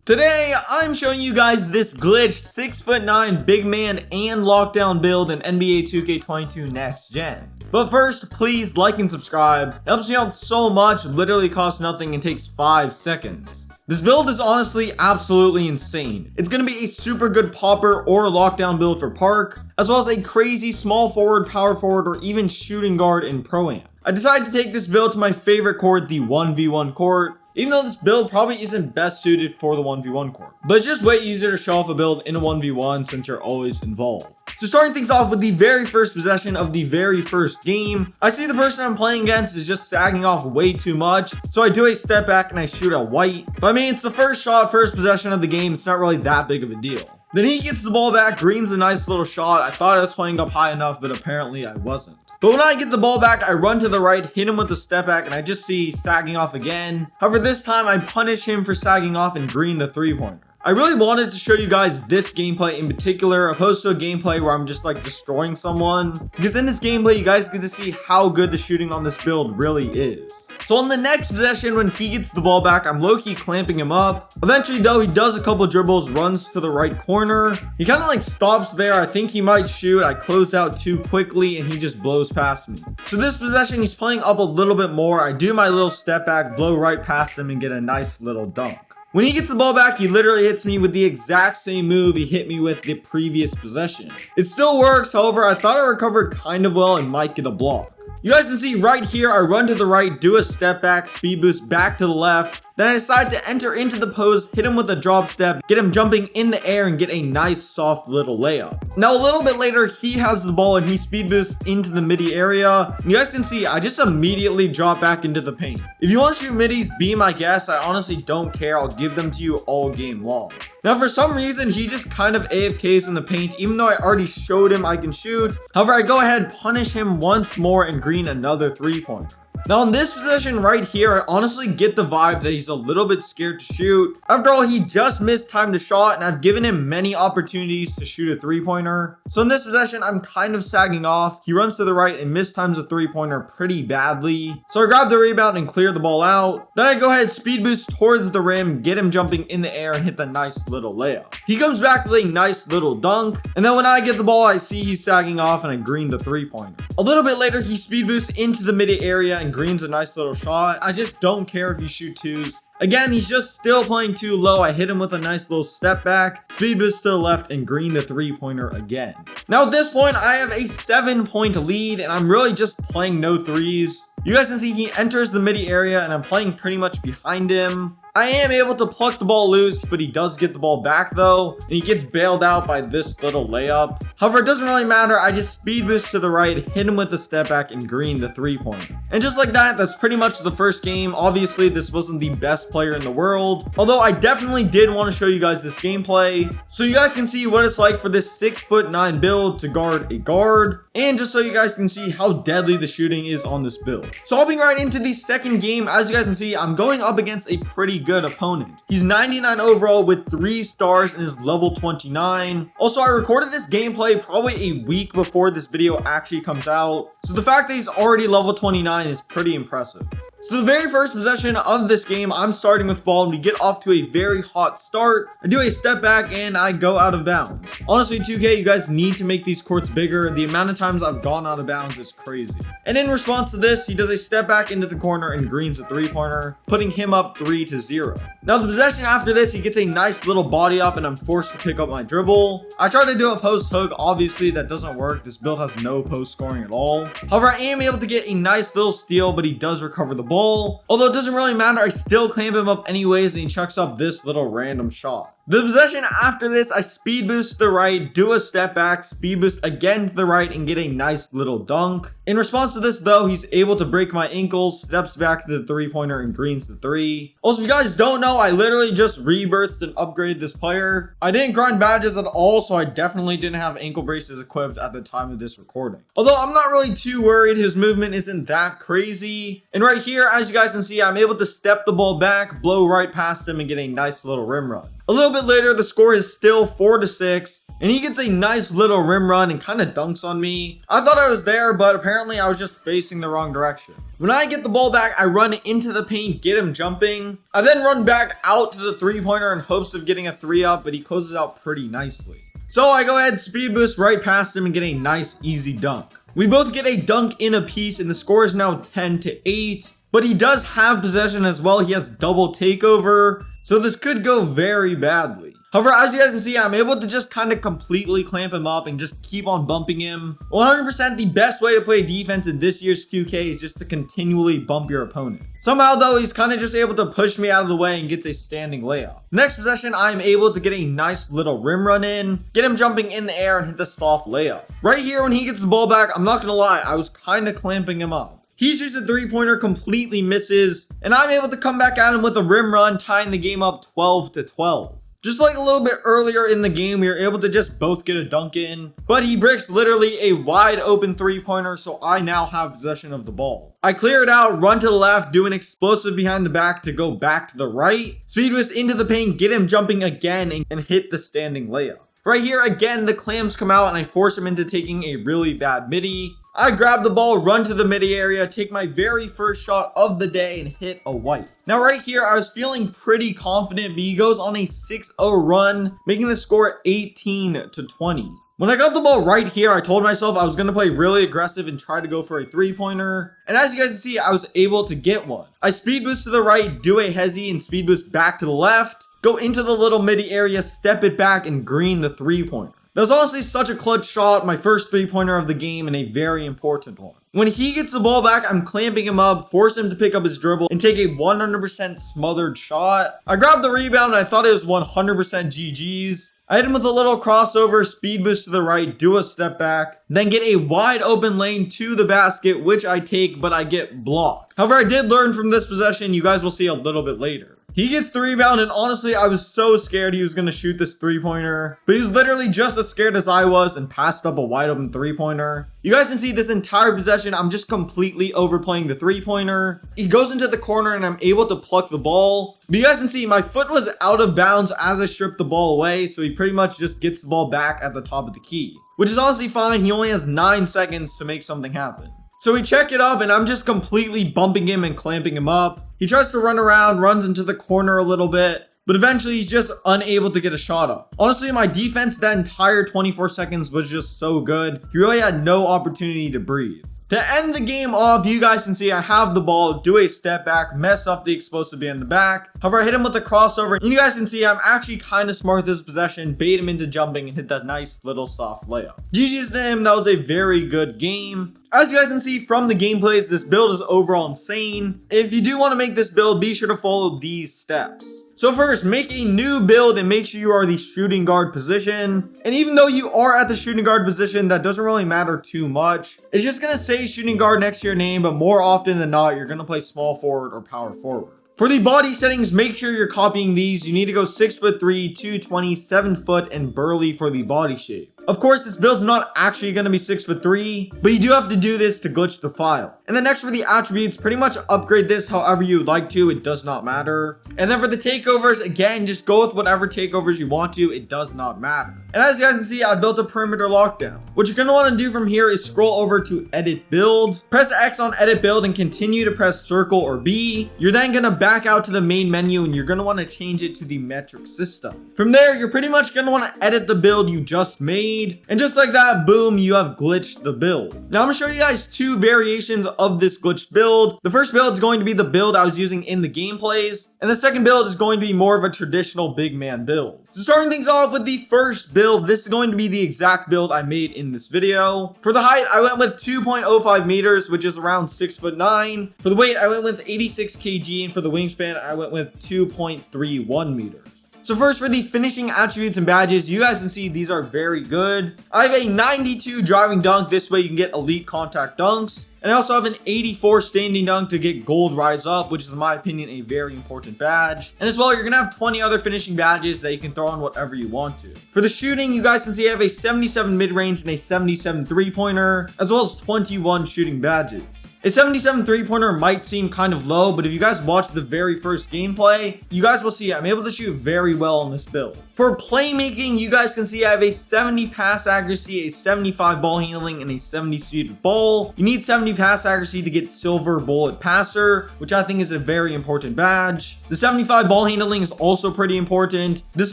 Today, I'm showing you guys this glitched 6'9" big man and lockdown build in NBA 2K22 Next Gen. But first, please like and subscribe. It helps me out so much, literally costs nothing and takes 5 seconds. This build is honestly absolutely insane. It's going to be a super good popper or lockdown build for Park, as well as a crazy small forward, power forward, or even shooting guard in Pro-Am. I decided to take this build to my favorite court, the 1v1 court, even though this build probably isn't best suited for the 1v1 court. But it's just way easier to show off a build in a 1v1 since you're always involved. So starting things off with the very first possession of the very first game, I see the person I'm playing against is just sagging off way too much. So I do a step back and I shoot a white. But I mean, it's the first shot, first possession of the game. It's not really that big of a deal. Then he gets the ball back. Green's a nice little shot. I thought I was playing up high enough, but apparently I wasn't. But when I get the ball back, I run to the right, hit him with the step back, and I just see sagging off again. However, this time I punish him for sagging off and Green the three-pointer. I really wanted to show you guys this gameplay in particular, opposed to a gameplay where I'm just like destroying someone. Because in this gameplay, you guys get to see how good the shooting on this build really is. So on the next possession, when he gets the ball back, I'm low-key clamping him up. Eventually, though, he does a couple dribbles, runs to the right corner. He kind of like stops there. I think he might shoot. I close out too quickly, and he just blows past me. So this possession, he's playing up a little bit more. I do my little step back, blow right past him, and get a nice little dunk. When he gets the ball back, he literally hits me with the exact same move he hit me with the previous possession. It still works, however, I thought I recovered kind of well and might get a block. You guys can see right here, I run to the right, do a step back, speed boost back to the left. Then I decide to enter into the post, hit him with a drop step, get him jumping in the air, and get a nice soft little layup. Now a little bit later, he has the ball and he speed boosts into the midi area. And you guys can see, I just immediately drop back into the paint. If you want to shoot middies, be my guest. I honestly don't care. I'll give them to you all game long. Now for some reason, he just kind of AFKs in the paint, even though I already showed him I can shoot. However, I go ahead, punish him once more, and Green another three-pointer. Now in this possession right here, I honestly get the vibe that he's a little bit scared to shoot. After all, he just missed time to shot, and I've given him many opportunities to shoot a three-pointer. So in this possession, I'm kind of sagging off. He runs to the right and mistimes a three-pointer pretty badly. So I grab the rebound and clear the ball out. Then I go ahead, speed boost towards the rim, get him jumping in the air, and hit the nice little layup. He comes back with a nice little dunk. And then when I get the ball, I see he's sagging off, and I green the three-pointer. A little bit later, he speed boosts into the mid area and Green's a nice little shot. I just don't care if you shoot twos. Again, he's just still playing too low. I hit him with a nice little step back, speed boost to the left, and Green the three-pointer again. Now at this point, I have a 7-point lead, and I'm really just playing no threes. You guys can see he enters the midi area, and I'm playing pretty much behind him. I am able to pluck the ball loose, but he does get the ball back though, and he gets bailed out by this little layup. However, it doesn't really matter. I just speed boost to the right, hit him with the step back, and Green the three-pointer. And just like that, that's pretty much the first game. Obviously, this wasn't the best player in the world, although I definitely did want to show you guys this gameplay, so you guys can see what it's like for this 6'9" build to guard a guard, and just so you guys can see how deadly the shooting is on this build. So hopping right into the second game, as you guys can see, I'm going up against a pretty good opponent. He's 99 overall with 3 stars and is level 29. Also, I recorded this gameplay probably a week before this video actually comes out, so the fact that he's already level 29 is pretty impressive. So the very first possession of this game, I'm starting with ball and we get off to a very hot start. I do a step back and I go out of bounds. Honestly, 2K, you guys need to make these courts bigger. The amount of times I've gone out of bounds is crazy. And in response to this, he does a step back into the corner and Green's a three-pointer, putting him up 3-0. Now the possession after this, he gets a nice little body up and I'm forced to pick up my dribble. I try to do a post hook. Obviously, that doesn't work. This build has no post scoring at all. However, I am able to get a nice little steal, but he does recover the ball. Although it doesn't really matter, I still clamp him up anyways, and he chucks up this little random shot. The possession after this, I speed boost to the right, do a step back, speed boost again to the right, and get a nice little dunk. In response to this though, he's able to break my ankles, steps back to the three-pointer, and greens the three. Also, if you guys don't know, I literally just rebirthed and upgraded this player. I didn't grind badges at all, so I definitely didn't have ankle braces equipped at the time of this recording. Although I'm not really too worried, his movement isn't that crazy. And right here, as you guys can see, I'm able to step the ball back, blow right past him, and get a nice little rim run. A little bit later, the score is still 4-6. and he gets a nice little rim run and kind of dunks on me. I thought I was there, but apparently I was just facing the wrong direction. When I get the ball back, I run into the paint, get him jumping. I then run back out to the three-pointer in hopes of getting a 3-up, but he closes out pretty nicely. So I go ahead, speed boost right past him and get a nice easy dunk. We both get a dunk in a piece, and the score is now 10-8. But he does have possession as well. He has double takeover, so this could go very badly. However, as you guys can see, I'm able to just kind of completely clamp him up and just keep on bumping him. 100% the best way to play defense in this year's 2K is just to continually bump your opponent. Somehow though, he's kind of just able to push me out of the way and gets a standing layup. Next possession, I'm able to get a nice little rim run in, get him jumping in the air and hit the soft layup. Right here when he gets the ball back, I'm not gonna lie, I was kind of clamping him up. He shoots a three-pointer, completely misses, and I'm able to come back at him with a rim run, tying the game up 12-12. Just like a little bit earlier in the game, we were able to just both get a dunk in, but he bricks literally a wide open three-pointer, so I now have possession of the ball. I clear it out, run to the left, do an explosive behind the back to go back to the right, speed boost into the paint, get him jumping again, and hit the standing layup. Right here, again, the clams come out and I force him into taking a really bad midi. I grab the ball, run to the midi area, take my very first shot of the day and hit a white. Now right here, I was feeling pretty confident, but he goes on a 6-0 run, making the score 18-20. When I got the ball right here, I told myself I was going to play really aggressive and try to go for a three-pointer. And as you guys can see, I was able to get one. I speed boost to the right, do a hezzy, and speed boost back to the left. Go into the little midi area, step it back, and green the three-pointer. That was honestly such a clutch shot, my first three-pointer of the game and a very important one. When he gets the ball back, I'm clamping him up, force him to pick up his dribble, and take a 100% smothered shot. I grabbed the rebound and I thought it was 100% GG's. I hit him with a little crossover, speed boost to the right, do a step back, then get a wide open lane to the basket, which I take, but I get blocked. However, I did learn from this possession. You guys will see a little bit later. He gets the rebound, and honestly, I was so scared he was going to shoot this three-pointer. But he was literally just as scared as I was and passed up a wide-open three-pointer. You guys can see this entire possession, I'm just completely overplaying the three-pointer. He goes into the corner, and I'm able to pluck the ball. But you guys can see my foot was out of bounds as I stripped the ball away, so he pretty much just gets the ball back at the top of the key. Which is honestly fine. He only has 9 seconds to make something happen. So we check it up, and I'm just completely bumping him and clamping him up. He tries to run around, runs into the corner a little bit, but eventually he's just unable to get a shot up. Honestly, my defense that entire 24 seconds was just so good. He really had no opportunity to breathe. To end the game off, you guys can see I have the ball, do a step back, mess up the explosive behind the back. However, I hit him with a crossover, and you guys can see I'm actually kind of smart with this possession, bait him into jumping and hit that nice little soft layup. GG's to him, that was a very good game. As you guys can see from the gameplays, this build is overall insane. If you do want to make this build, be sure to follow these steps. So first, make a new build and make sure you are the shooting guard position. And even though you are at the shooting guard position, that doesn't really matter too much. It's just going to say shooting guard next to your name, but more often than not, you're going to play small forward or power forward. For the body settings, make sure you're copying these. You need to go 6'3", 220, 7 foot, and burly for the body shape. Of course, this build's not actually going to be 6'3", but you do have to do this to glitch the file. And then next for the attributes, pretty much upgrade this however you would like to. It does not matter. And then for the takeovers, again, just go with whatever takeovers you want to. It does not matter. And as you guys can see, I built a perimeter lockdown. What you're going to want to do from here is scroll over to edit build, press X on edit build, and continue to press circle or B. You're then going to back out to the main menu, and you're going to want to change it to the metric system. From there, you're pretty much going to want to edit the build you just made. And just like that, boom, you have glitched the build. Now I'm gonna show you guys 2 variations of this glitched build. The first build is going to be the build I was using in the gameplays, and the second build is going to be more of a traditional big man build. So starting things off with the first build, this is going to be the exact build I made in this video. For the height, I went with 2.05 meters, which is around 6'9". For the weight, I went with 86 kg, and for the wingspan, I went with 2.31 meters. So first, for the finishing attributes and badges, you guys can see these are very good. I have a 92 driving dunk. This way you can get elite contact dunks. And I also have an 84 standing dunk to get gold rise up, which is in my opinion a very important badge. And as well, you're gonna have 20 other finishing badges that you can throw on whatever you want to. For the shooting, you guys can see I have a 77 mid-range and a 77 three-pointer, as well as 21 shooting badges. A 77 three-pointer might seem kind of low, but if you guys watch the very first gameplay, you guys will see I'm able to shoot very well on this build. For playmaking, you guys can see I have a 70 pass accuracy, a 75 ball handling, and a 70 speed with ball. You need 70 pass accuracy to get silver bullet passer, which I think is a very important badge. The 75 ball handling is also pretty important. This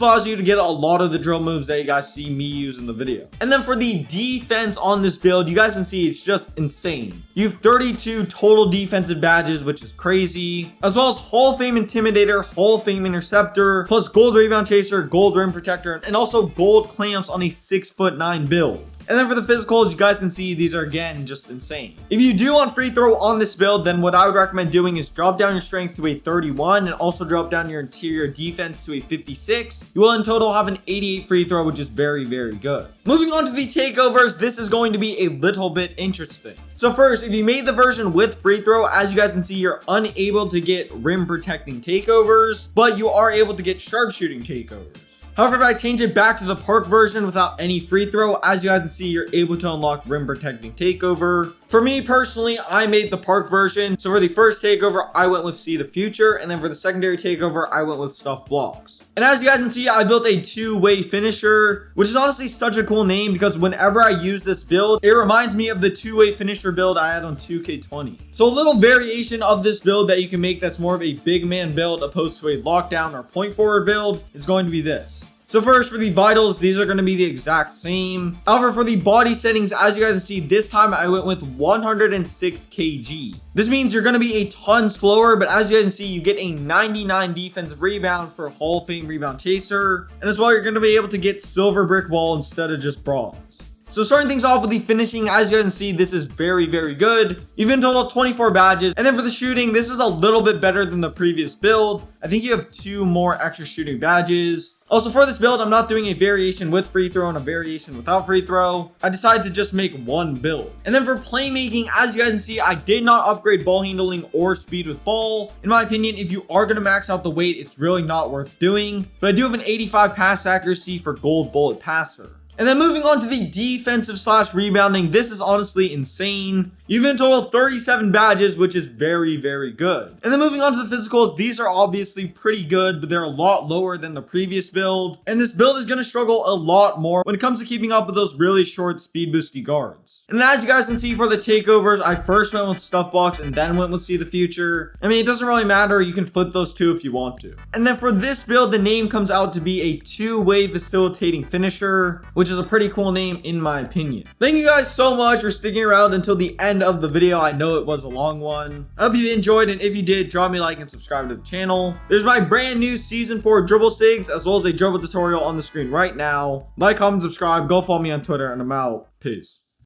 allows you to get a lot of the drill moves that you guys see me use in the video. And then for the defense on this build, you guys can see it's just insane. You have 32 total defensive badges, which is crazy, as well as Hall of Fame Intimidator, Hall of Fame Interceptor, plus Gold Rebound Chaser, Gold Rim Protector, and also gold clamps on a 6'9" build. And then for the physicals, you guys can see these are again just insane. If you do want free throw on this build, then what I would recommend doing is drop down your strength to a 31 and also drop down your interior defense to a 56. You will in total have an 88 free throw, which is very, very good. Moving on to the takeovers, this is going to be a little bit interesting. So first, if you made the version with free throw, as you guys can see, you're unable to get rim protecting takeovers, but you are able to get sharpshooting takeovers. However, if I change it back to the park version without any free throw, as you guys can see, you're able to unlock rim protecting takeover. For me personally, I made the park version. So for the first takeover, I went with See the Future. And then for the secondary takeover, I went with Stuff Blocks. And as you guys can see, I built a two-way finisher, which is honestly such a cool name because whenever I use this build, it reminds me of the two-way finisher build I had on 2K20. So a little variation of this build that you can make that's more of a big man build opposed to a lockdown or point forward build is going to be this. So first, for the vitals, these are going to be the exact same. However, for the body settings, as you guys can see, this time I went with 106 kg. This means you're going to be a ton slower, but as you guys can see, you get a 99 defensive rebound for Hall of Fame Rebound Chaser. And as well, you're going to be able to get silver brick wall instead of just bronze. So starting things off with the finishing, as you guys can see, this is very, very good. You've in total 24 badges. And then for the shooting, this is a little bit better than the previous build. I think you have 2 more extra shooting badges. Also, for this build, I'm not doing a variation with free throw and a variation without free throw. I decided to just make one build. And then for playmaking, as you guys can see, I did not upgrade ball handling or speed with ball. In my opinion, if you are going to max out the weight, it's really not worth doing. But I do have an 85 pass accuracy for gold bullet passer. And then moving on to the defensive / rebounding, this is honestly insane. You've in total 37 badges, which is very, very good. And then moving on to the physicals, these are obviously pretty good, but they're a lot lower than the previous build. And this build is going to struggle a lot more when it comes to keeping up with those really short speed boosty guards. And then as you guys can see for the takeovers, I first went with Stuff Box and then went with See the Future. I mean, it doesn't really matter. You can flip those two if you want to. And then for this build, the name comes out to be a two-way facilitating finisher, which is a pretty cool name in my opinion. Thank you guys so much for sticking around until the end of the video. I know it was a long one. I hope you enjoyed, and if you did, drop me a like and subscribe to the channel. There's my brand new season 4 dribble sigs as well as a dribble tutorial on the screen right now. Like, comment, subscribe, go follow me on Twitter, and I'm out. Peace.